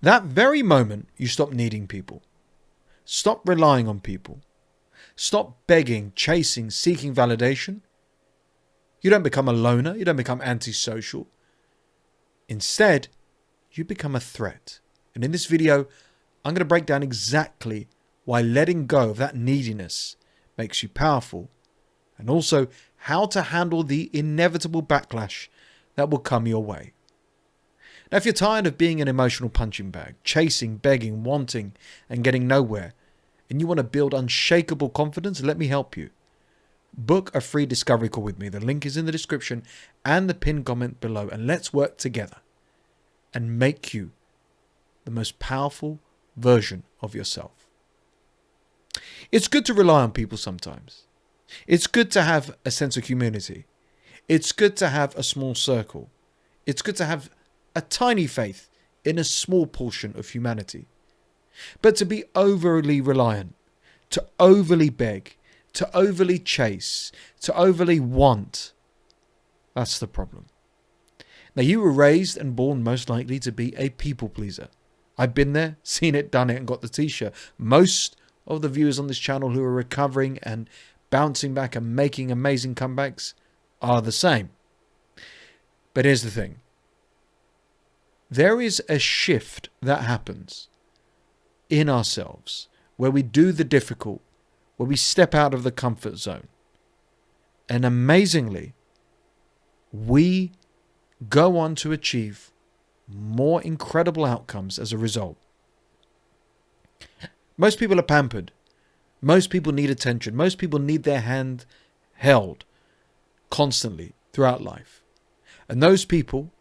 That very moment you stop needing people, stop relying on people, stop begging, chasing, seeking validation, you don't become a loner, you don't become antisocial. Instead, you become a threat. And in this video, I'm going to break down exactly why letting go of that neediness makes you powerful, and also how to handle the inevitable backlash that will come your way. Now, if you're tired of being an emotional punching bag, chasing, begging, wanting, and getting nowhere, and you want to build unshakable confidence, let me help you. Book a free discovery call with me. The link is in the description and the pinned comment below, and let's work together and make you the most powerful version of yourself. It's good to rely on people sometimes. It's good to have a sense of community. It's good to have a small circle. It's good to have a tiny faith in a small portion of humanity. But to be overly reliant, to overly beg, to overly chase, to overly want, that's the problem. Now, you were raised and born most likely to be a people pleaser. I've been there, seen it, done it, and got the t-shirt. Most of the viewers on this channel who are recovering and bouncing back and making amazing comebacks are the same. But here's the thing. There is a shift that happens in ourselves where we do the difficult, where we step out of the comfort zone. And amazingly, we go on to achieve more incredible outcomes as a result. Most people are pampered. Most people need attention. Most people need their hand held constantly throughout life. And those people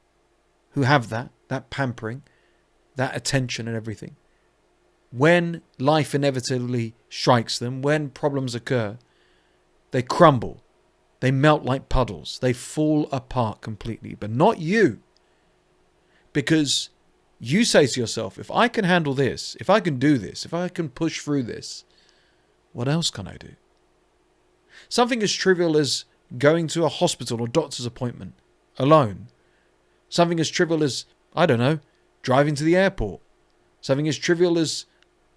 who have that pampering, that attention and everything, when life inevitably strikes them, when problems occur, they crumble. They melt like puddles. They fall apart completely. But not you. Because you say to yourself, if I can handle this, if I can do this, if I can push through this, what else can I do? Something as trivial as going to a hospital or doctor's appointment alone. Something as trivial as, I don't know, driving to the airport. Something as trivial as,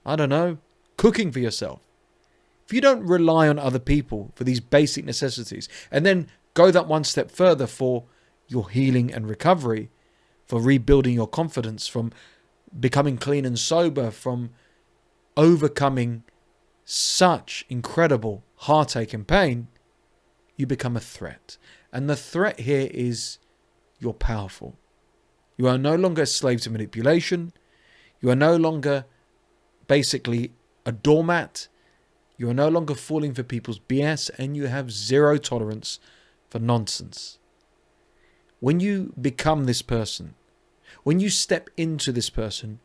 I don't know, cooking for yourself. If you don't rely on other people for these basic necessities, and then go that one step further for your healing and recovery, for rebuilding your confidence, from becoming clean and sober, from overcoming such incredible heartache and pain, you become a threat. And the threat here is you're powerful. You are no longer a slave to manipulation. You are no longer basically a doormat. You are no longer falling for people's BS, and you have zero tolerance for nonsense. When you become this person, when you step into this person,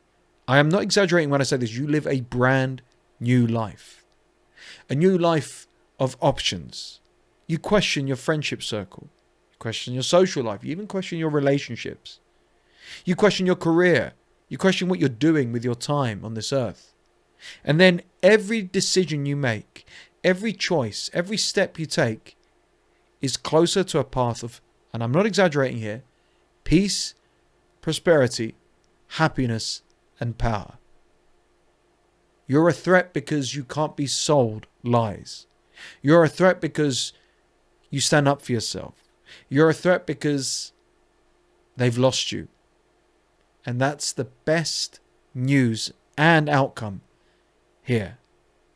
I am not exaggerating when I say this, you live a brand new life. A new life of options. You question your friendship circle. You question your social life. You even question your relationships. You question your career. You question what you're doing with your time on this earth. And then every decision you make, every choice, every step you take is closer to a path of, and I'm not exaggerating here, peace, prosperity, happiness, and power. You're a threat because you can't be sold lies. You're a threat because you stand up for yourself. You're a threat because they've lost you. And that's the best news and outcome here.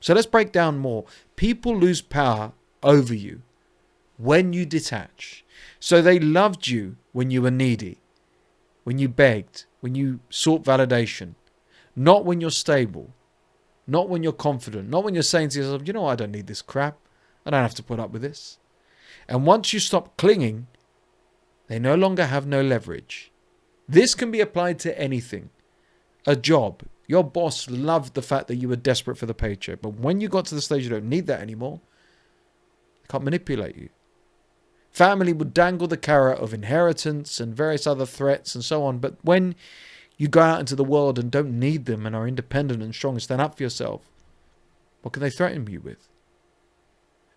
So let's break down more. People lose power over you when you detach. So they loved you when you were needy, when you begged, when you sought validation, not when you're stable, not when you're confident, not when you're saying to yourself, you know, I don't need this crap. I don't have to put up with this. And once you stop clinging, they no longer have no leverage. This can be applied to anything. A job. Your boss loved the fact that you were desperate for the paycheck. But when you got to the stage you don't need that anymore, they can't manipulate you. Family would dangle the carrot of inheritance and various other threats and so on. But when you go out into the world and don't need them and are independent and strong and stand up for yourself, what can they threaten you with?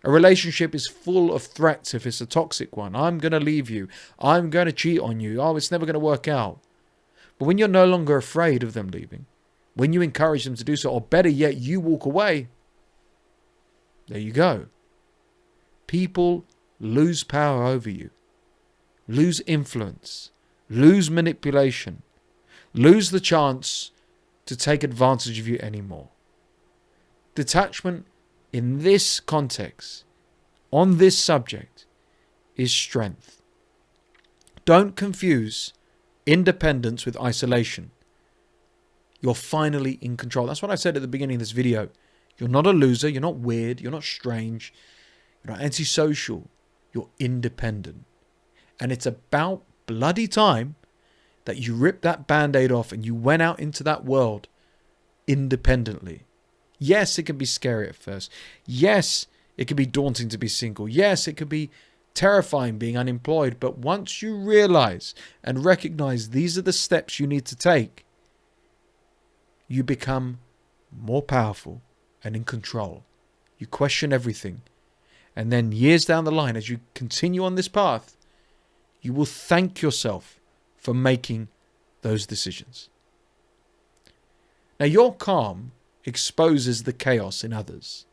A relationship is full of threats if it's a toxic one. I'm going to leave you. I'm going to cheat on you. Oh, it's never going to work out. But when you're no longer afraid of them leaving, when you encourage them to do so, or better yet, you walk away, there you go. People lose power over you, lose influence, lose manipulation, lose the chance to take advantage of you anymore. Detachment in this context, on this subject, is strength. Don't confuse independence with isolation. You're finally in control. That's what I said at the beginning of this video. You're not a loser. You're not weird. You're not strange. You're not antisocial. You're independent. And it's about bloody time that you ripped that band-aid off and you went out into that world independently. Yes, it can be scary at first. Yes, it can be daunting to be single. Yes, it can be terrifying being unemployed. But once you realize and recognize these are the steps you need to take, you become more powerful and in control. You question everything. And then years down the line, as you continue on this path, you will thank yourself for making those decisions. Now, your calm exposes the chaos in others.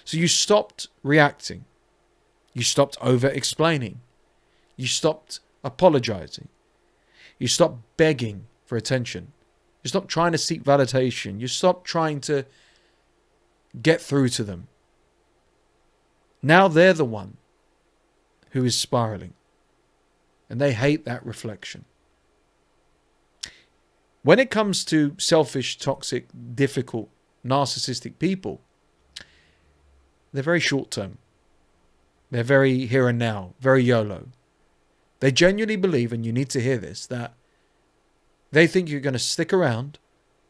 So you stopped reacting. You stopped over-explaining. You stopped apologizing. You stopped begging for attention. You stopped trying to seek validation. You stopped trying to get through to them. Now they're the one who is spiraling. And they hate that reflection. When it comes to selfish, toxic, difficult, narcissistic people, they're very short-term. They're very here and now, very YOLO. They genuinely believe, and you need to hear this, that they think you're going to stick around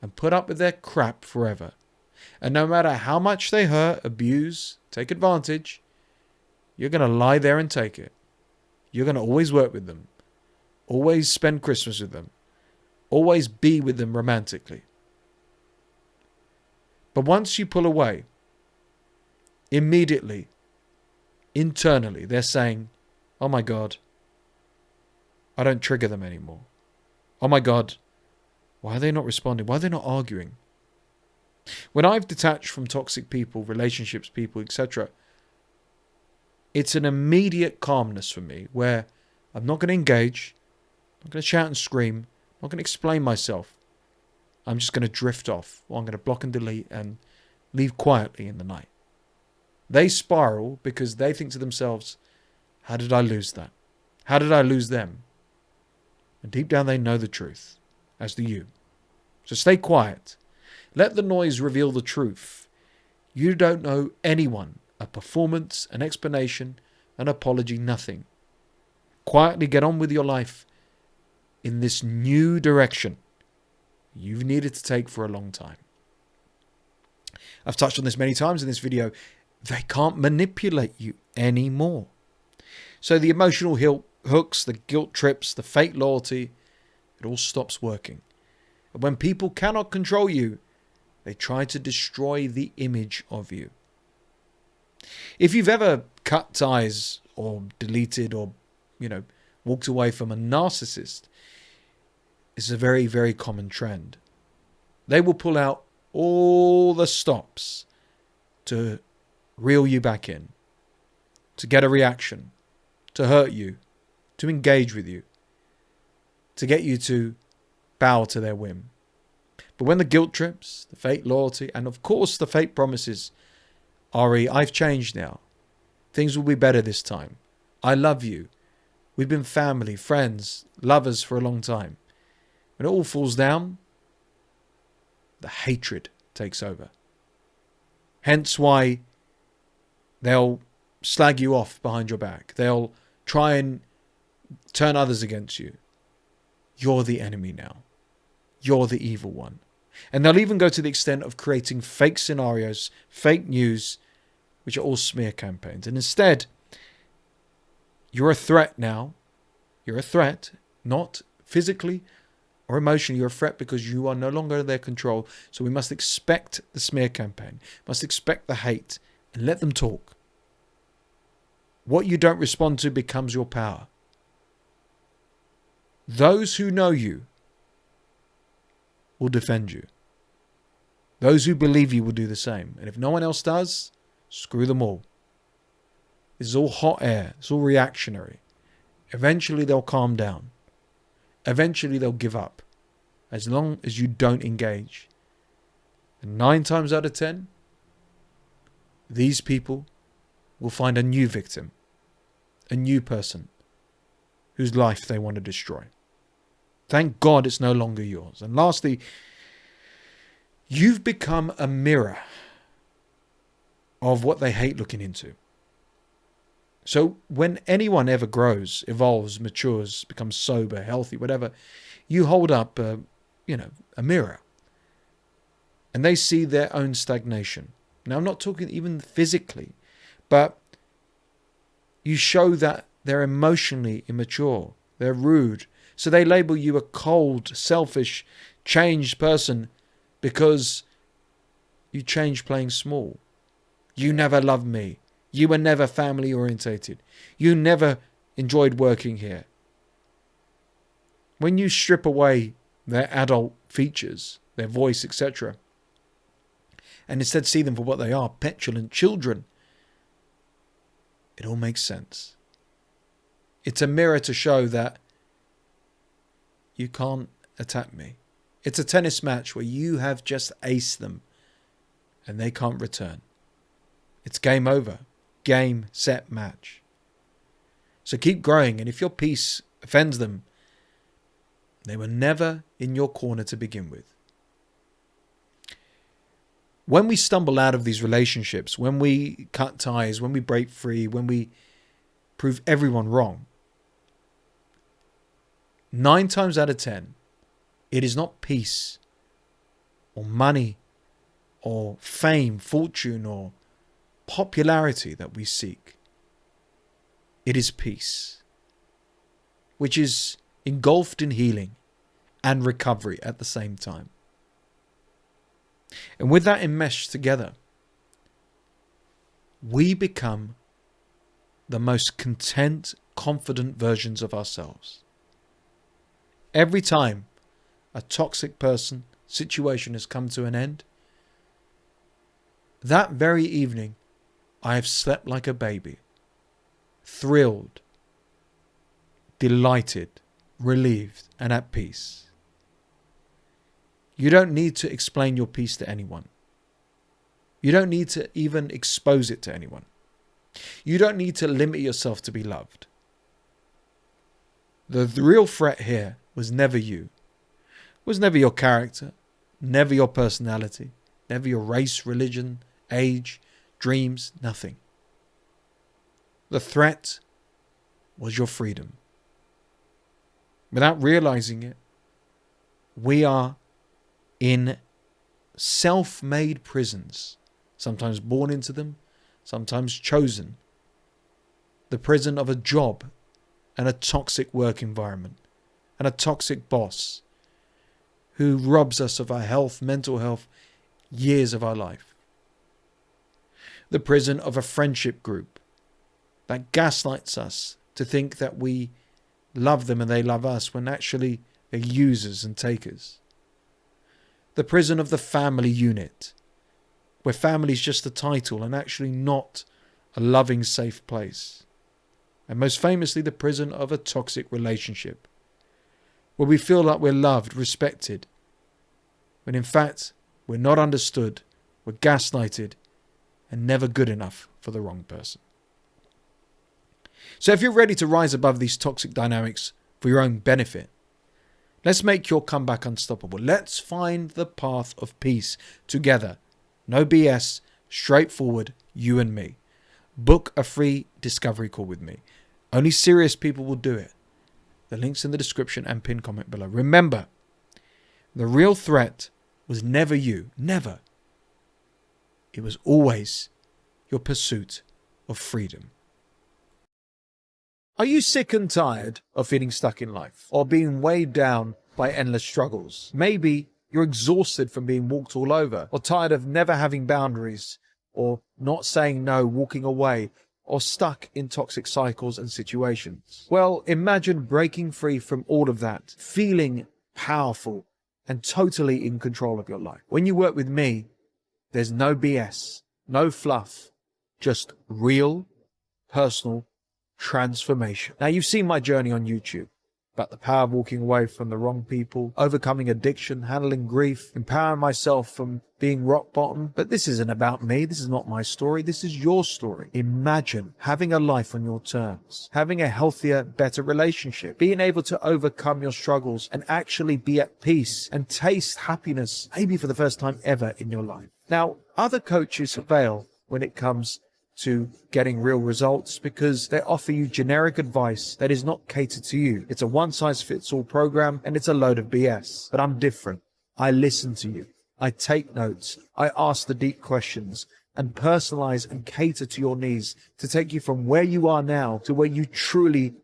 and put up with their crap forever. And no matter how much they hurt, abuse, take advantage, you're going to lie there and take it. You're going to always work with them. Always spend Christmas with them. Always be with them romantically. But once you pull away, immediately, internally, they're saying, oh my God, I don't trigger them anymore. Oh my God, why are they not responding? Why are they not arguing? When I've detached from toxic people, relationships, people, etc., it's an immediate calmness for me where I'm not going to engage, I'm not going to shout and scream, I'm not going to explain myself. I'm just going to drift off, or I'm going to block and delete and leave quietly in the night. They spiral because they think to themselves, how did I lose that? How did I lose them? And deep down they know the truth, as do you. So stay quiet. Let the noise reveal the truth. You don't owe anyone a performance, an explanation, an apology, nothing. Quietly get on with your life in this new direction you've needed to take for a long time. I've touched on this many times in this video. They can't manipulate you anymore. So the emotional hooks, the guilt trips, the fake loyalty, it all stops working. And when people cannot control you, they try to destroy the image of you. If you've ever cut ties or deleted or, walked away from a narcissist, it's a very, very common trend. They will pull out all the stops to reel you back in, to get a reaction, to hurt you, to engage with you, to get you to bow to their whim. But when the guilt trips, the fake loyalty, and of course the fake promises, Ari, I've changed now. Things will be better this time. I love you. We've been family, friends, lovers for a long time. When it all falls down, the hatred takes over. Hence why they'll slag you off behind your back. They'll try and turn others against you. You're the enemy now. You're the evil one. And they'll even go to the extent of creating fake scenarios, fake news, which are all smear campaigns. And instead, you're a threat now. You're a threat, not physically or emotionally. You're a threat because you are no longer in their control. So we must expect the smear campaign, must expect the hate, and let them talk. What you don't respond to becomes your power. Those who know you will defend you. Those who believe you will do the same. And if no one else does, screw them all. This is all hot air. It's all reactionary. Eventually they'll calm down. Eventually they'll give up. As long as you don't engage. And 9 times out of 10, these people will find a new victim. A new person whose life they want to destroy. Thank God it's no longer yours. And lastly, you've become a mirror of what they hate looking into. So when anyone ever grows, evolves, matures, becomes sober, healthy, whatever, you hold up a mirror. And they see their own stagnation. Now, I'm not talking even physically, but you show that they're emotionally immature. They're rude. So they label you a cold, selfish, changed person because you changed playing small. You never loved me. You were never family orientated. You never enjoyed working here. When you strip away their adult features, their voice, etc., and instead see them for what they are, petulant children, it all makes sense. It's a mirror to show that you can't attack me. It's a tennis match where you have just aced them and they can't return. It's game over. Game, set, match. So keep growing, and if your peace offends them, they were never in your corner to begin with. When we stumble out of these relationships, when we cut ties, when we break free, when we prove everyone wrong, 9 times out of 10, it is not peace or money or fame, fortune or popularity that we seek. It is peace, which is engulfed in healing and recovery at the same time. And with that enmeshed together, we become the most content, confident versions of ourselves. Every time a toxic person, situation has come to an end, that very evening, I have slept like a baby, thrilled, delighted, relieved, and at peace. You don't need to explain your peace to anyone. You don't need to even expose it to anyone. You don't need to limit yourself to be loved. The real threat here was never you. It was never your character, never your personality, never your race, religion, age, dreams, nothing. The threat was your freedom. Without realizing it, we are in self-made prisons, sometimes born into them, sometimes chosen. The prison of a job and a toxic work environment and a toxic boss who robs us of our health, mental health, years of our life. The prison of a friendship group that gaslights us to think that we love them and they love us when actually they're users and takers. The prison of the family unit, where family is just a title and actually not a loving, safe place. And most famously, the prison of a toxic relationship, where we feel like we're loved, respected, when in fact we're not understood, we're gaslighted, and never good enough for the wrong person. So if you're ready to rise above these toxic dynamics for your own benefit, let's make your comeback unstoppable. Let's find the path of peace together. No BS, straightforward, you and me. Book a free discovery call with me. Only serious people will do it. The link's in the description and pinned comment below. Remember, the real threat was never you. Never. It was always your pursuit of freedom. Are you sick and tired of feeling stuck in life or being weighed down by endless struggles? Maybe you're exhausted from being walked all over, or tired of never having boundaries, or not saying no, walking away, or stuck in toxic cycles and situations. Well, imagine breaking free from all of that, feeling powerful, and totally in control of your life. When you work with me, there's no BS, no fluff, just real, personal transformation. Now, you've seen my journey on YouTube about the power of walking away from the wrong people, overcoming addiction, handling grief, empowering myself from being rock bottom. But this isn't about me. This is not my story. This is your story. Imagine having a life on your terms, having a healthier, better relationship, being able to overcome your struggles and actually be at peace and taste happiness, maybe for the first time ever in your life. Now, other coaches fail when it comes to getting real results because they offer you generic advice that is not catered to you. It's a one-size-fits-all program and it's a load of BS. But I'm different. I listen to you. I take notes. I ask the deep questions and personalize and cater to your needs to take you from where you are now to where you truly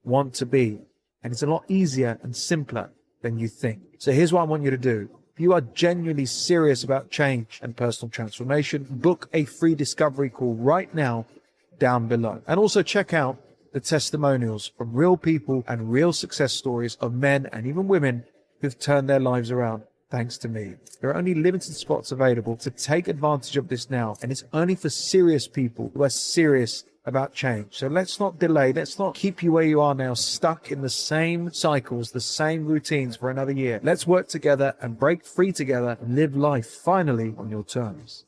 want to be. And it's a lot easier and simpler than you think. So here's what I want you to do. If you are genuinely serious about change and personal transformation, book a free discovery call right now down below. And also check out the testimonials from real people and real success stories of men and even women who've turned their lives around thanks to me. There are only limited spots available, to take advantage of this now. And it's only for serious people who are serious about change. So let's not delay. Let's not keep you where you are now, stuck in the same cycles, the same routines for another year. Let's work together and break free together and live life finally on your terms.